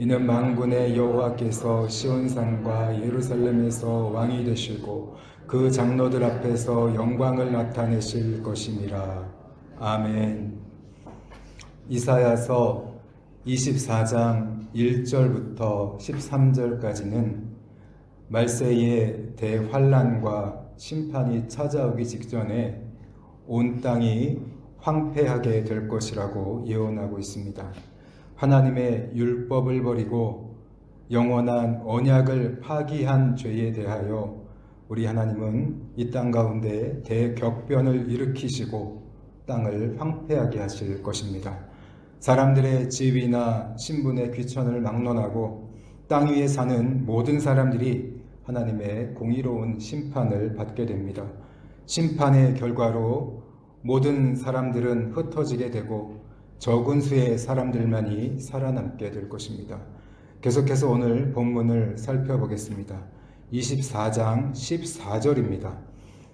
이는 만군의 여호와께서 시온산과 예루살렘에서 왕이 되시고 그 장로들 앞에서 영광을 나타내실 것이니라. 아멘. 이사야서 24장 1절부터 13절까지는 말세의 대환란과 심판이 찾아오기 직전에 온 땅이 황폐하게 될 것이라고 예언하고 있습니다. 하나님의 율법을 버리고 영원한 언약을 파기한 죄에 대하여 우리 하나님은 이 땅 가운데 대격변을 일으키시고 땅을 황폐하게 하실 것입니다. 사람들의 지위나 신분의 귀천을 막론하고 땅 위에 사는 모든 사람들이 하나님의 공의로운 심판을 받게 됩니다. 심판의 결과로 모든 사람들은 흩어지게 되고 적은 수의 사람들만이 살아남게 될 것입니다. 계속해서 오늘 본문을 살펴보겠습니다. 24장 14절입니다.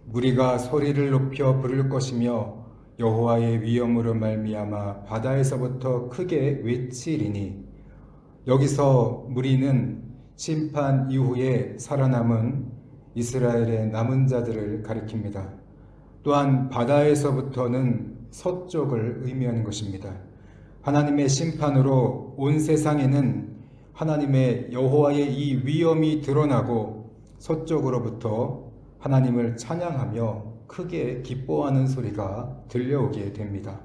무리가 소리를 높여 부를 것이며 여호와의 위엄으로 말미암아 바다에서부터 크게 외치리니. 여기서 무리는 심판 이후에 살아남은 이스라엘의 남은 자들을 가리킵니다. 또한 바다에서부터는 서쪽을 의미하는 것입니다. 하나님의 심판으로 온 세상에는 하나님의 여호와의 이 위엄이 드러나고 서쪽으로부터 하나님을 찬양하며 크게 기뻐하는 소리가 들려오게 됩니다.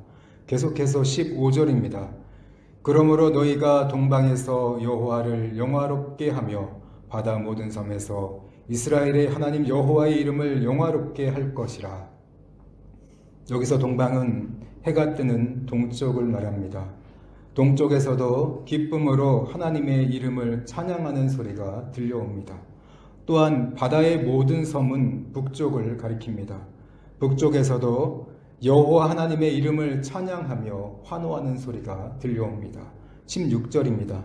계속해서 15절입니다. 그러므로 너희가 동방에서 여호와를 영화롭게 하며 바다 모든 섬에서 이스라엘의 하나님 여호와의 이름을 영화롭게 할 것이라. 여기서 동방은 해가 뜨는 동쪽을 말합니다. 동쪽에서도 기쁨으로 하나님의 이름을 찬양하는 소리가 들려옵니다. 또한 바다의 모든 섬은 북쪽을 가리킵니다. 북쪽에서도 여호와 하나님의 이름을 찬양하며 환호하는 소리가 들려옵니다. 16절입니다.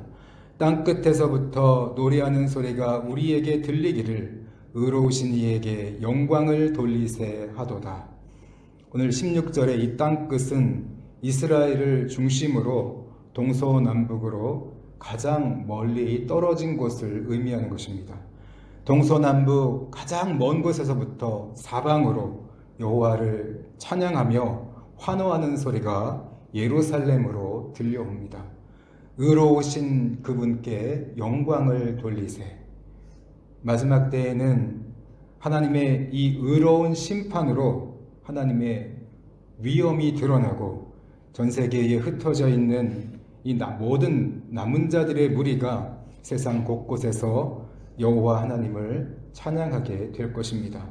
땅끝에서부터 노래하는 소리가 우리에게 들리기를 의로우신 이에게 영광을 돌리세 하도다. 오늘 16절의 이 땅끝은 이스라엘을 중심으로 동서남북으로 가장 멀리 떨어진 곳을 의미하는 것입니다. 동서남북 가장 먼 곳에서부터 사방으로 여호와를 찬양하며 환호하는 소리가 예루살렘으로 들려옵니다. 의로우신 그분께 영광을 돌리세. 마지막 때에는 하나님의 이 의로운 심판으로 하나님의 위엄이 드러나고 전 세계에 흩어져 있는 이 모든 남은 자들의 무리가 세상 곳곳에서 여호와 하나님을 찬양하게 될 것입니다.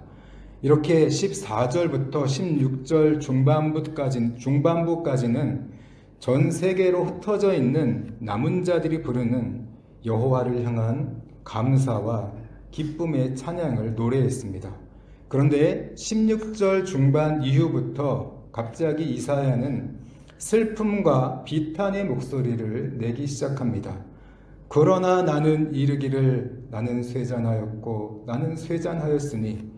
이렇게 14절부터 16절 중반부까지는 전 세계로 흩어져 있는 남은 자들이 부르는 여호와를 향한 감사와 기쁨의 찬양을 노래했습니다. 그런데 16절 중반 이후부터 갑자기 이사야는 슬픔과 비탄의 목소리를 내기 시작합니다. 그러나 나는 이르기를 나는 쇠잔하였고 나는 쇠잔하였으니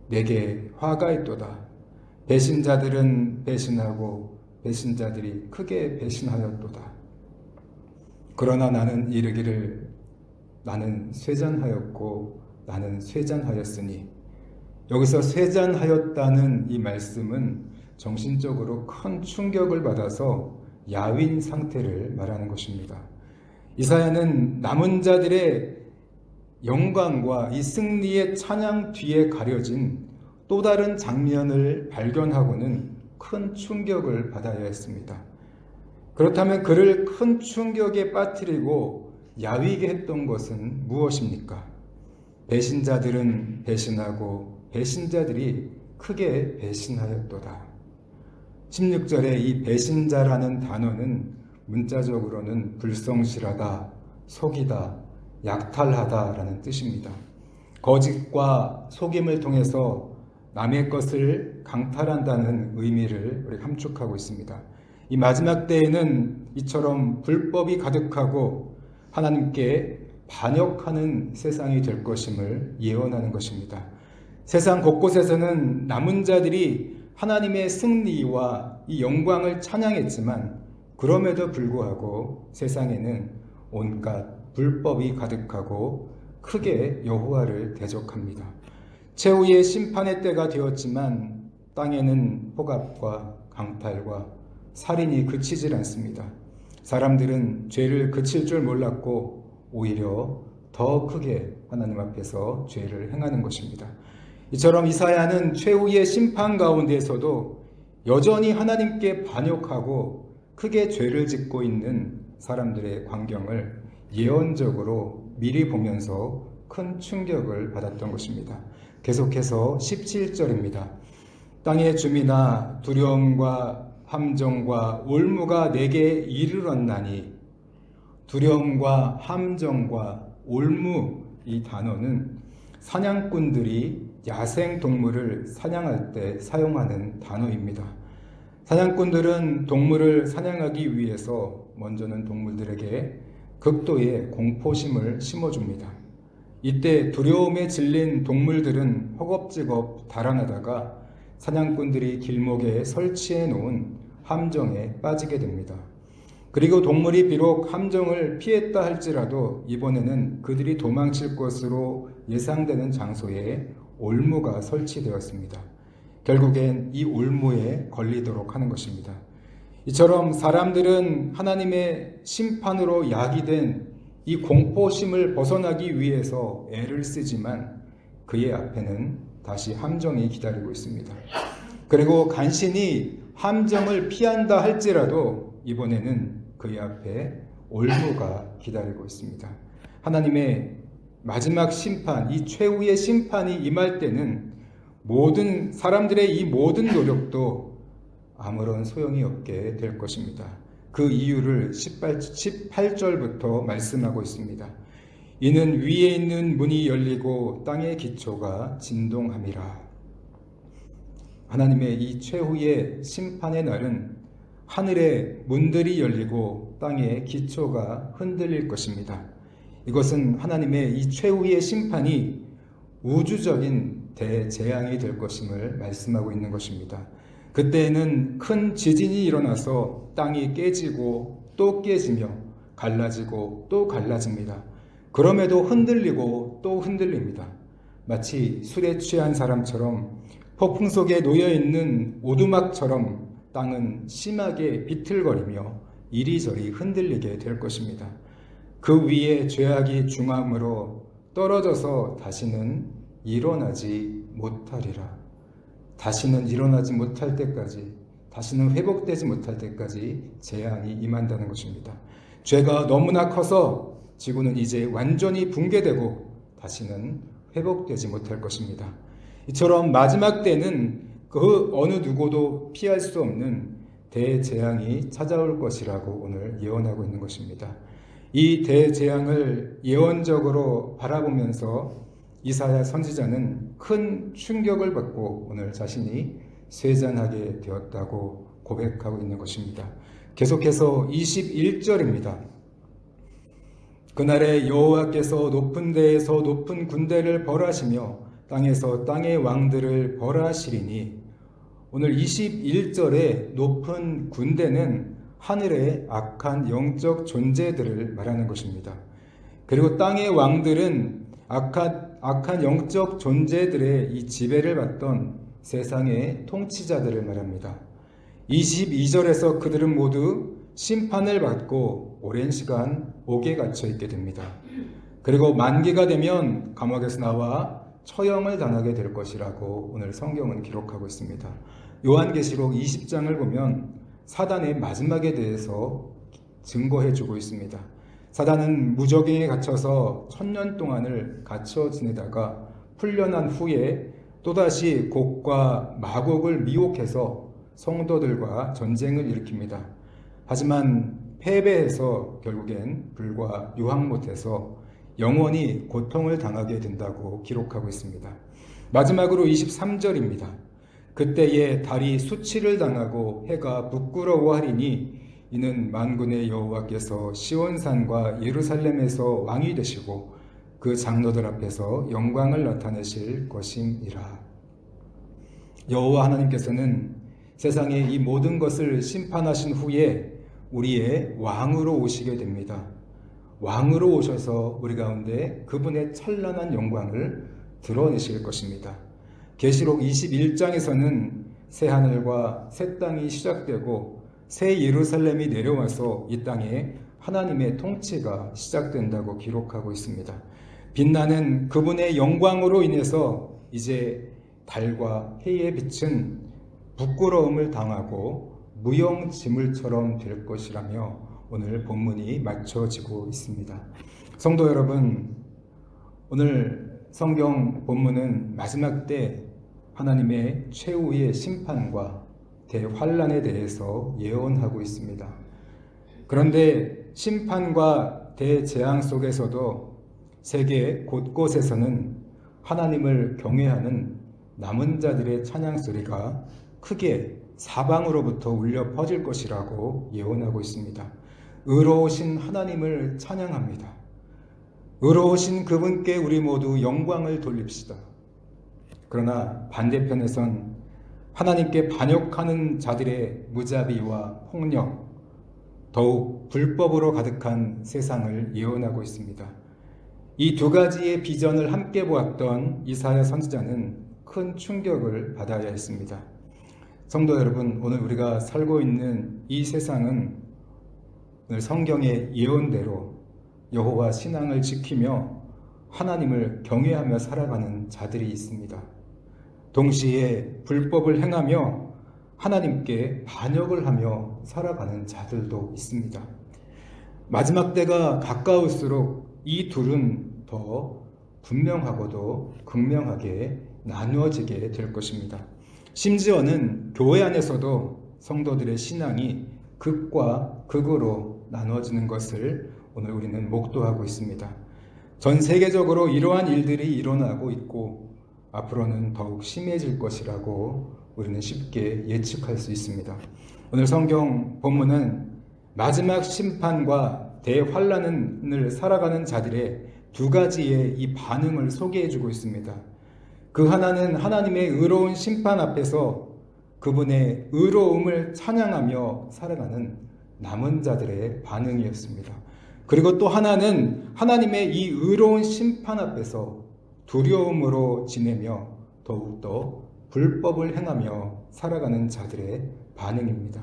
내게 화가 있도다. 배신자들은 배신하고 배신자들이 크게 배신하였도다. 그러나 나는 이르기를 나는 쇠잔하였고 나는 쇠잔하였으니. 여기서 쇠잔하였다는 이 말씀은 정신적으로 큰 충격을 받아서 야윈 상태를 말하는 것입니다. 이사야는 남은 자들의 영광과 이 승리의 찬양 뒤에 가려진 또 다른 장면을 발견하고는 큰 충격을 받아야 했습니다. 그렇다면 그를 큰 충격에 빠뜨리고 야위게 했던 것은 무엇입니까? 배신자들은 배신하고 배신자들이 크게 배신하였도다. 16절에 이 배신자라는 단어는 문자적으로는 불성실하다, 속이다, 약탈하다라는 뜻입니다. 거짓과 속임을 통해서 남의 것을 강탈한다는 의미를 우리가 함축하고 있습니다. 이 마지막 때에는 이처럼 불법이 가득하고 하나님께 반역하는 세상이 될 것임을 예언하는 것입니다. 세상 곳곳에서는 남은 자들이 하나님의 승리와 이 영광을 찬양했지만 그럼에도 불구하고 세상에는 온갖 불법이 가득하고 크게 여호와를 대적합니다. 최후의 심판의 때가 되었지만 땅에는 폭압과 강탈과 살인이 그치질 않습니다. 사람들은 죄를 그칠 줄 몰랐고 오히려 더 크게 하나님 앞에서 죄를 행하는 것입니다. 이처럼 이사야는 최후의 심판 가운데에서도 여전히 하나님께 반역하고 크게 죄를 짓고 있는 사람들의 광경을 예언적으로 미리 보면서 큰 충격을 받았던 것입니다. 계속해서 17절입니다. 땅의 주민아, 두려움과 함정과 올무가 내게 이르렀나니. 두려움과 함정과 올무, 이 단어는 사냥꾼들이 야생 동물을 사냥할 때 사용하는 단어입니다. 사냥꾼들은 동물을 사냥하기 위해서 먼저는 동물들에게 극도의 공포심을 심어줍니다. 이때 두려움에 질린 동물들은 허겁지겁 달아나다가 사냥꾼들이 길목에 설치해 놓은 함정에 빠지게 됩니다. 그리고 동물이 비록 함정을 피했다 할지라도 이번에는 그들이 도망칠 것으로 예상되는 장소에 올무가 설치되었습니다. 결국엔 이 올무에 걸리도록 하는 것입니다. 이처럼 사람들은 하나님의 심판으로 야기된 이 공포심을 벗어나기 위해서 애를 쓰지만 그의 앞에는 다시 함정이 기다리고 있습니다. 그리고 간신히 함정을 피한다 할지라도 이번에는 그의 앞에 올무가 기다리고 있습니다. 하나님의 마지막 심판, 이 최후의 심판이 임할 때는 모든 사람들의 이 모든 노력도 아무런 소용이 없게 될 것입니다. 그 이유를 18절부터 말씀하고 있습니다. 이는 위에 있는 문이 열리고 땅의 기초가 진동함이라. 하나님의 이 최후의 심판의 날은 하늘의 문들이 열리고 땅의 기초가 흔들릴 것입니다. 이것은 하나님의 이 최후의 심판이 우주적인 대재앙이 될 것임을 말씀하고 있는 것입니다. 그때에는 큰 지진이 일어나서 땅이 깨지고 또 깨지며 갈라지고 또 갈라집니다. 그럼에도 흔들리고 또 흔들립니다. 마치 술에 취한 사람처럼 폭풍 속에 놓여있는 오두막처럼 땅은 심하게 비틀거리며 이리저리 흔들리게 될 것입니다. 그 위에 죄악이 중함으로 떨어져서 다시는 일어나지 못하리라. 다시는 일어나지 못할 때까지, 다시는 회복되지 못할 때까지 재앙이 임한다는 것입니다. 죄가 너무나 커서 지구는 이제 완전히 붕괴되고 다시는 회복되지 못할 것입니다. 이처럼 마지막 때는 그 어느 누구도 피할 수 없는 대재앙이 찾아올 것이라고 오늘 예언하고 있는 것입니다. 이 대재앙을 예언적으로 바라보면서 이사야 선지자는 큰 충격을 받고 오늘 자신이 쇠잔하게 되었다고 고백하고 있는 것입니다. 계속해서 21절입니다. 그날에 여호와께서 높은 데에서 높은 군대를 벌하시며 땅에서 땅의 왕들을 벌하시리니. 오늘 21절의 높은 군대는 하늘의 악한 영적 존재들을 말하는 것입니다. 그리고 땅의 왕들은 악한 영적 존재들의 이 지배를 받던 세상의 통치자들을 말합니다. 22절에서 그들은 모두 심판을 받고 오랜 시간 옥에 갇혀 있게 됩니다. 그리고 만기가 되면 감옥에서 나와 처형을 당하게 될 것이라고 오늘 성경은 기록하고 있습니다. 요한계시록 20장을 보면 사단의 마지막에 대해서 증거해주고 있습니다. 사단은 무저갱에 갇혀서 1000년 동안을 갇혀 지내다가 풀려난 후에 또다시 곡과 마곡을 미혹해서 성도들과 전쟁을 일으킵니다. 하지만 패배해서 결국엔 불과 유황 못해서 영원히 고통을 당하게 된다고 기록하고 있습니다. 마지막으로 23절입니다. 그때에 달이 수치를 당하고 해가 부끄러워하리니 이는 만군의 여호와께서 시온산과 예루살렘에서 왕이 되시고 그 장로들 앞에서 영광을 나타내실 것임이라. 여호와 하나님께서는 세상의 이 모든 것을 심판하신 후에 우리의 왕으로 오시게 됩니다. 왕으로 오셔서 우리 가운데 그분의 찬란한 영광을 드러내실 것입니다. 계시록 21장에서는 새 하늘과 새 땅이 시작되고 새 예루살렘이 내려와서 이 땅에 하나님의 통치가 시작된다고 기록하고 있습니다. 빛나는 그분의 영광으로 인해서 이제 달과 해의 빛은 부끄러움을 당하고 무용지물처럼 될 것이라며 오늘 본문이 맞춰지고 있습니다. 성도 여러분, 오늘 성경 본문은 마지막 때 하나님의 최후의 심판과 대환란에 대해서 예언하고 있습니다. 그런데 심판과 대재앙 속에서도 세계 곳곳에서는 하나님을 경외하는 남은 자들의 찬양 소리가 크게 사방으로부터 울려 퍼질 것이라고 예언하고 있습니다. 의로우신 하나님을 찬양합니다. 의로우신 그분께 우리 모두 영광을 돌립시다. 그러나 반대편에선 하나님께 반역하는 자들의 무자비와 폭력, 더욱 불법으로 가득한 세상을 예언하고 있습니다. 이 두 가지의 비전을 함께 보았던 이사야 선지자는 큰 충격을 받아야 했습니다. 성도 여러분, 오늘 우리가 살고 있는 이 세상은 오늘 성경의 예언대로 여호와 신앙을 지키며 하나님을 경외하며 살아가는 자들이 있습니다. 동시에 불법을 행하며 하나님께 반역을 하며 살아가는 자들도 있습니다. 마지막 때가 가까울수록 이 둘은 더 분명하고도 극명하게 나누어지게 될 것입니다. 심지어는 교회 안에서도 성도들의 신앙이 극과 극으로 나누어지는 것을 오늘 우리는 목도하고 있습니다. 전 세계적으로 이러한 일들이 일어나고 있고 앞으로는 더욱 심해질 것이라고 우리는 쉽게 예측할 수 있습니다. 오늘 성경 본문은 마지막 심판과 대환란을 살아가는 자들의 두 가지의 이 반응을 소개해주고 있습니다. 그 하나는 하나님의 의로운 심판 앞에서 그분의 의로움을 찬양하며 살아가는 남은 자들의 반응이었습니다. 그리고 또 하나는 하나님의 이 의로운 심판 앞에서 두려움으로 지내며 더욱더 불법을 행하며 살아가는 자들의 반응입니다.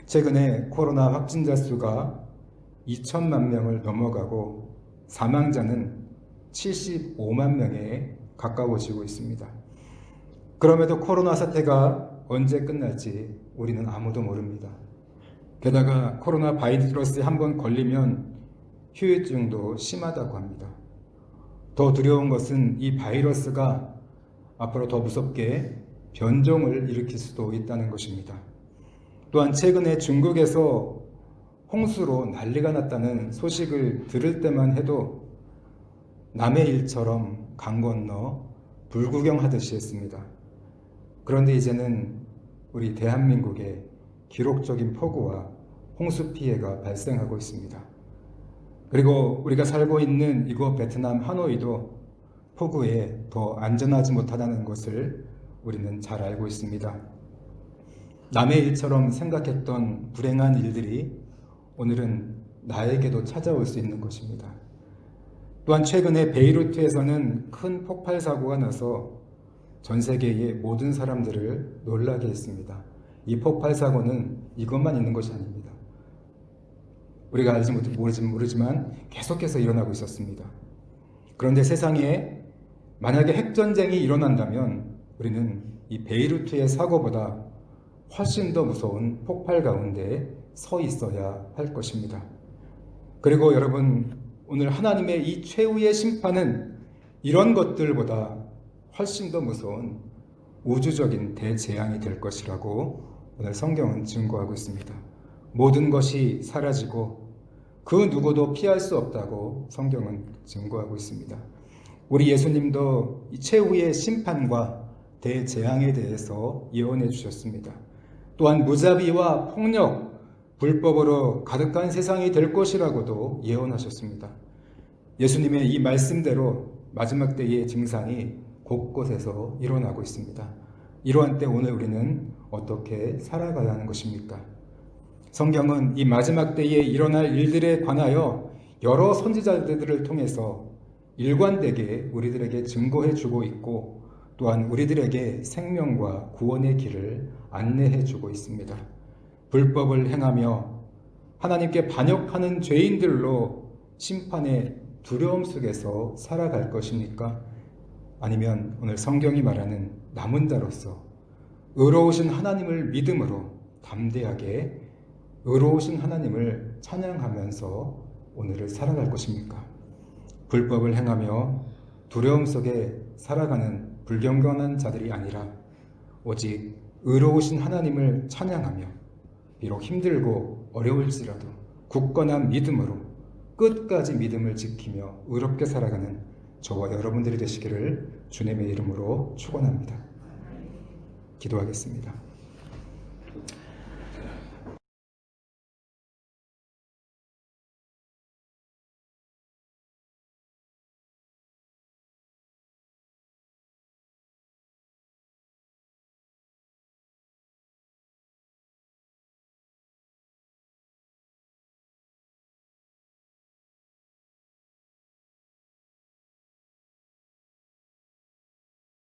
최근에 코로나 확진자 수가 2천만 명을 넘어가고 사망자는 75만 명에 가까워지고 있습니다. 그럼에도 코로나 사태가 언제 끝날지 우리는 아무도 모릅니다. 게다가 코로나 바이러스에 한번 걸리면 후유증도 심하다고 합니다. 더 두려운 것은 이 바이러스가 앞으로 더 무섭게 변종을 일으킬 수도 있다는 것입니다. 또한 최근에 중국에서 홍수로 난리가 났다는 소식을 들을 때만 해도 남의 일처럼 강 건너 불구경하듯이 했습니다. 그런데 이제는 우리 대한민국에 기록적인 폭우와 홍수 피해가 발생하고 있습니다. 그리고 우리가 살고 있는 이곳 베트남 하노이도 폭우에 더 안전하지 못하다는 것을 우리는 잘 알고 있습니다. 남의 일처럼 생각했던 불행한 일들이 오늘은 나에게도 찾아올 수 있는 것입니다. 또한 최근에 베이루트에서는 큰 폭발 사고가 나서 전 세계의 모든 사람들을 놀라게 했습니다. 이 폭발 사고는 이것만 있는 것이 아닙니다. 우리가 알지 모르지만 계속해서 일어나고 있었습니다. 그런데 세상에 만약에 핵전쟁이 일어난다면 우리는 이 베이루트의 사고보다 훨씬 더 무서운 폭발 가운데 서 있어야 할 것입니다. 그리고 여러분, 오늘 하나님의 이 최후의 심판은 이런 것들보다 훨씬 더 무서운 우주적인 대재앙이 될 것이라고 오늘 성경은 증거하고 있습니다. 모든 것이 사라지고 그 누구도 피할 수 없다고 성경은 증거하고 있습니다. 우리 예수님도 이 최후의 심판과 대재앙에 대해서 예언해 주셨습니다. 또한 무자비와 폭력, 불법으로 가득한 세상이 될 것이라고도 예언하셨습니다. 예수님의 이 말씀대로 마지막 때의 증상이 곳곳에서 일어나고 있습니다. 이러한 때 오늘 우리는 어떻게 살아가야 하는 것입니까? 성경은 이 마지막 때에 일어날 일들에 관하여 여러 선지자들을 통해서 일관되게 우리들에게 증거해 주고 있고 또한 우리들에게 생명과 구원의 길을 안내해 주고 있습니다. 불법을 행하며 하나님께 반역하는 죄인들로 심판의 두려움 속에서 살아갈 것입니까? 아니면 오늘 성경이 말하는 남은 자로서 의로우신 하나님을 믿음으로 담대하게 의로우신 하나님을 찬양하면서 오늘을 살아갈 것입니까? 불법을 행하며 두려움 속에 살아가는 불경건한 자들이 아니라 오직 의로우신 하나님을 찬양하며 비록 힘들고 어려울지라도 굳건한 믿음으로 끝까지 믿음을 지키며 의롭게 살아가는 저와 여러분들이 되시기를 주님의 이름으로 축원합니다. 기도하겠습니다.